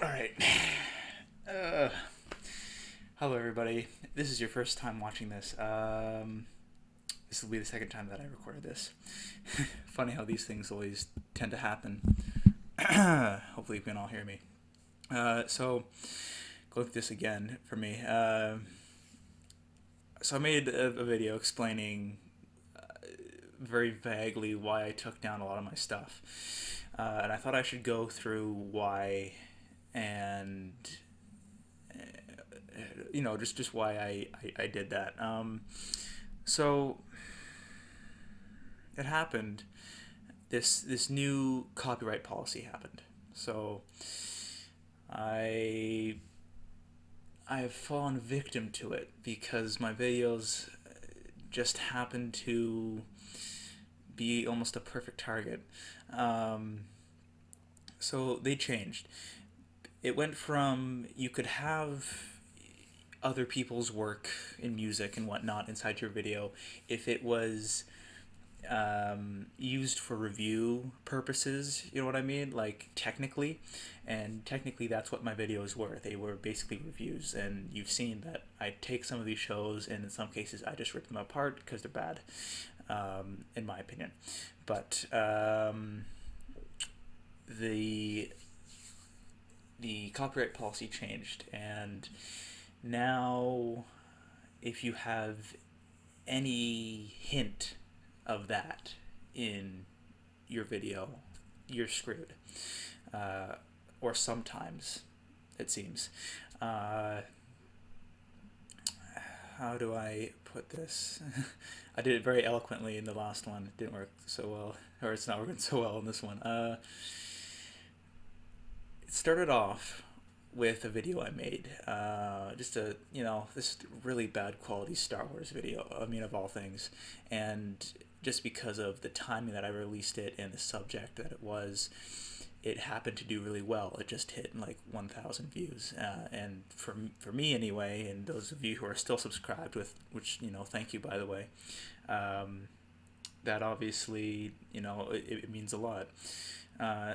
All right. Uh, Hello, everybody. This is your first time watching this. This will be the second time that I recorded this. Funny how these things always tend to happen. Hopefully, you can all hear me. So, go through this again for me. So, I made a video explaining very vaguely why I took down a lot of my stuff. And I thought I should go through why and just why I did that. So it happened. This new copyright policy happened. So I I have fallen victim to it because my videos just happen to be almost a perfect target. Um, so they changed. It went from you could have other people's work in music and whatnot inside your video if it was used for review purposes, you know what I mean? Like technically, and technically that's what my videos were. They were basically reviews, and you've seen that I take some of these shows and in some cases I just rip them apart because they're bad, in my opinion. But the the copyright policy changed, and now if you have any hint of that in your video, you're screwed. Uh, or sometimes, it seems. Uh, how do I put this? I did it very eloquently in the last one. It didn't work so well, or it's not working so well in this one. It started off with a video I made. Just this really bad quality Star Wars video. I mean, of all things. And just because of the timing that I released it and the subject that it was, it happened to do really well. It just hit like 1,000 views. And for me anyway, and those of you who are still subscribed, with which, thank you, by the way, that obviously, it means a lot.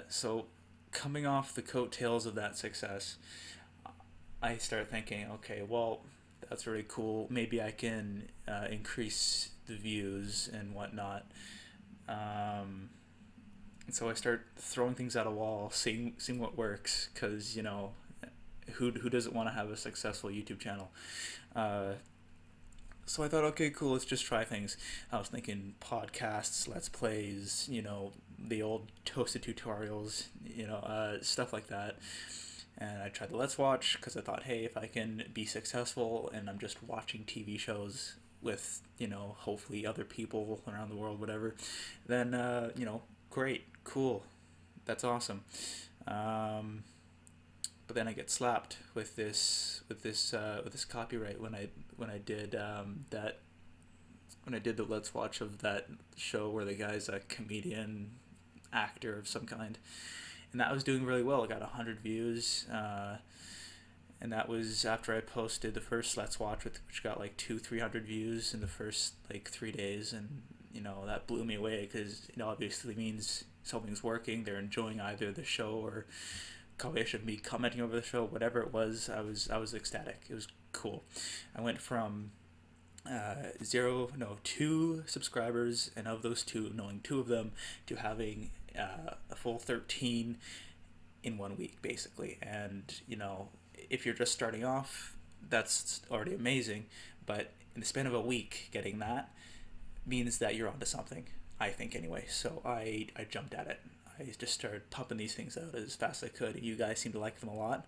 So coming off the coattails of that success, I start thinking, okay, well, that's really cool. Maybe I can increase the views and whatnot. And so I start throwing things at a wall, seeing what works, because who doesn't want to have a successful YouTube channel? Uh, so I thought, okay, cool, let's just try things. I was thinking podcasts, let's plays, the old toasted tutorials, stuff like that. And I tried the Let's Watch because I thought, hey, if I can be successful and I'm just watching TV shows with, hopefully other people around the world, whatever, then, great, cool, that's awesome. Um, but then I get slapped with this copyright when I did that when I did the Let's Watch of that show where the guy's a comedian actor of some kind, and that was doing really well. I got 100 views, and that was after I posted the first Let's Watch, which got like 300 views in the first like 3 days, and that blew me away because it obviously means something's working. They're enjoying either the show or combination of me commenting over the show, whatever it was. I was ecstatic. It was cool. I went from two subscribers, and of those two, knowing two of them, to having a full 13 in 1 week, basically. And if you're just starting off, that's already amazing. But in the span of a week, getting that means that you're onto something. I think anyway. So I jumped at it. I just started pumping these things out as fast as I could. You guys seem to like them a lot.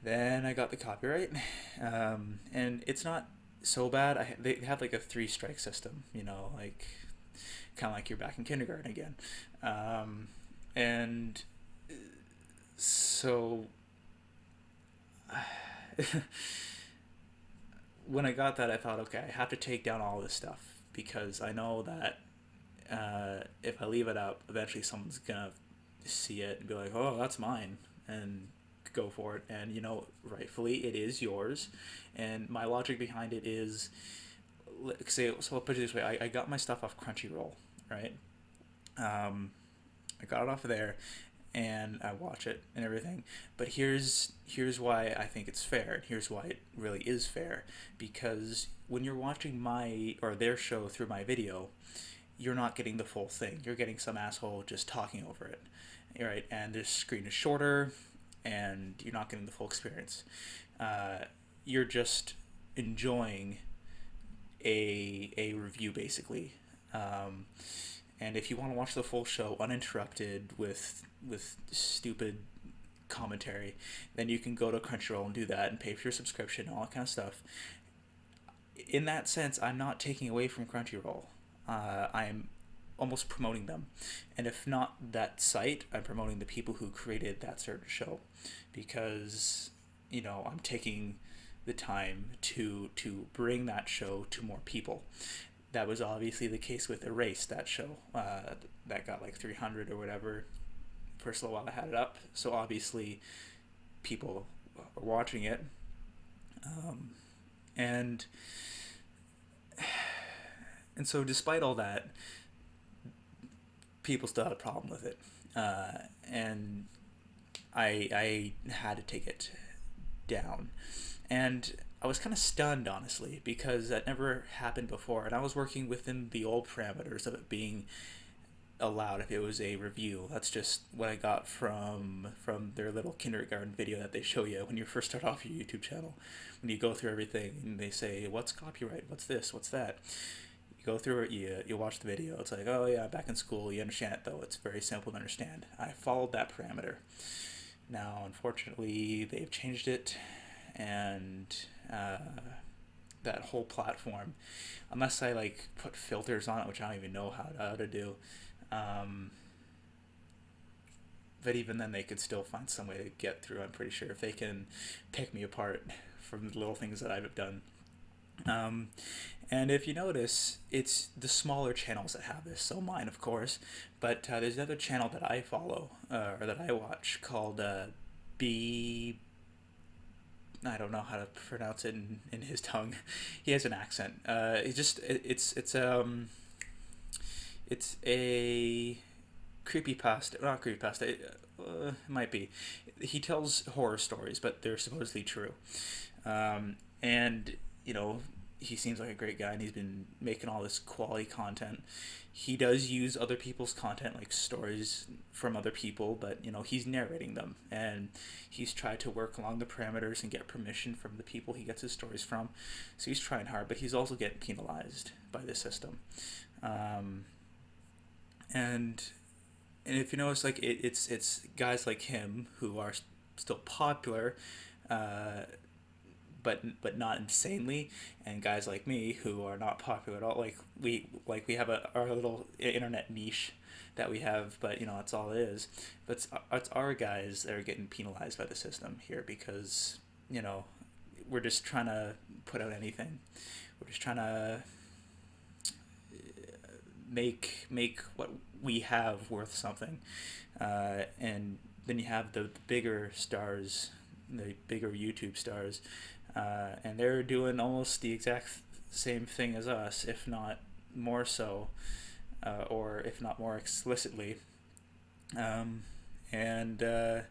Then I got the copyright, and it's not so bad. They have like a three-strike system, like kind of like you're back in kindergarten again, and so when I got that, I thought, okay, I have to take down all this stuff because I know that if I leave it up, eventually someone's gonna see it and be like, "Oh, that's mine," and go for it. And rightfully, it is yours. And my logic behind it is, say, so I'll put it this way: I got my stuff off Crunchyroll, right? I got it off of there, and I watch it and everything. But here's why I think it's fair, and here's why it really is fair. Because when you're watching my or their show through my video, you're not getting the full thing. You're getting some asshole just talking over it, right? And the screen is shorter, and you're not getting the full experience. You're just enjoying a review basically. Um, and if you want to watch the full show uninterrupted with stupid commentary, then you can go to Crunchyroll and do that and pay for your subscription and all that kind of stuff. In that sense, I'm not taking away from Crunchyroll. I'm almost promoting them. And if not that site, I'm promoting the people who created that certain show, because I'm taking the time to bring that show to more people. That was obviously the case with Erase, that show that got like 300 or whatever first little while I had it up. So obviously people are watching it, and so despite all that, people still had a problem with it, and I had to take it down. And I was kind of stunned, honestly, because that never happened before, and I was working within the old parameters of it being allowed if it was a review. That's just what I got from their little kindergarten video that they show you when you first start off your YouTube channel. When you go through everything and they say, what's copyright, what's this, what's that. You go through it, you watch the video, it's like, oh yeah, back in school, you understand it though, it's very simple to understand. I followed that parameter. Now, unfortunately, they've changed it, and that whole platform, unless I like put filters on it, which I don't even know how to do, but even then they could still find some way to get through. I'm pretty sure if they can pick me apart from the little things that I've done. And if you notice, it's the smaller channels that have this, so mine, of course, but there's another channel that I follow, or that I watch, called B... I don't know how to pronounce it in his tongue. He has an accent. It's a creepypasta, not creepypasta, it might be. He tells horror stories, but they're supposedly true. And, he seems like a great guy, and he's been making all this quality content. He does use other people's content, like stories from other people, but, he's narrating them, and he's tried to work along the parameters and get permission from the people he gets his stories from. So he's trying hard, but he's also getting penalized by the system. And if you notice, like it's guys like him who are still popular, but not insanely, and guys like me who are not popular at all. We have our little internet niche that we have, but that's all it is. But it's our guys that are getting penalized by the system here, because we're just trying to put out anything. We're just trying to make what we have worth something, and then you have the bigger stars, the bigger YouTube stars, and they're doing almost the exact same thing as us, if not more so, or if not more explicitly, and they're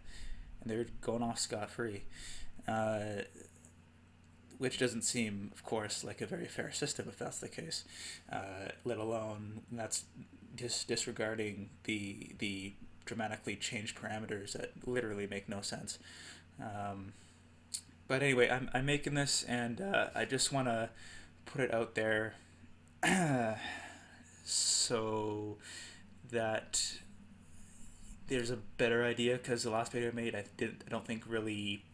going off scot-free, which doesn't seem, of course, like a very fair system if that's the case, let alone that's just disregarding the dramatically changed parameters that literally make no sense. But anyway, I'm making this, and I just want to put it out there so that there's a better idea, because the last video I made, I don't think really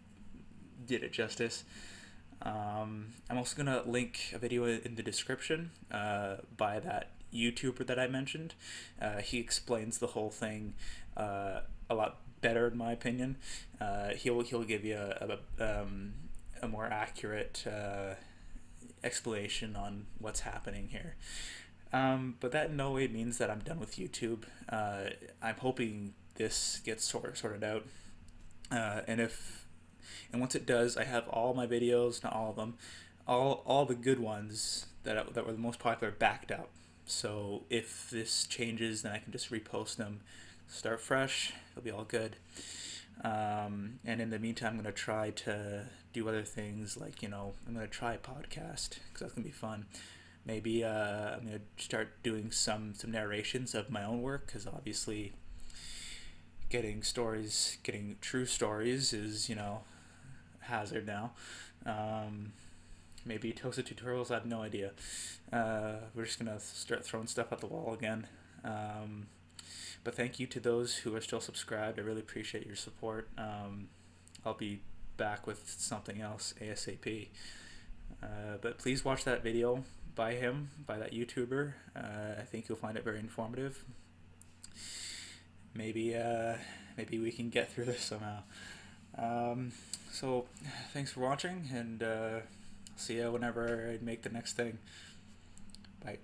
did it justice. I'm also gonna link a video in the description by that YouTuber that I mentioned. He explains the whole thing a lot better, in my opinion. He'll give you a more accurate explanation on what's happening here. But that in no way means that I'm done with YouTube. I'm hoping this gets sorted out, and once it does, I have all my videos, not all of them, all the good ones that were the most popular backed up. So if this changes, then I can just repost them. start fresh. It'll be all good. And in the meantime, I'm going to try to do other things like, I'm going to try a podcast because that's going to be fun. Maybe I'm going to start doing some narrations of my own work because obviously getting true stories is, hazard now. Maybe Toasted Tutorials, I have no idea. We're just going to start throwing stuff at the wall again. But thank you to those who are still subscribed. I really appreciate your support. I'll be back with something else ASAP. But please watch that video by that YouTuber. I think you'll find it very informative. Maybe we can get through this somehow. So thanks for watching, and see you whenever I make the next thing. Bye.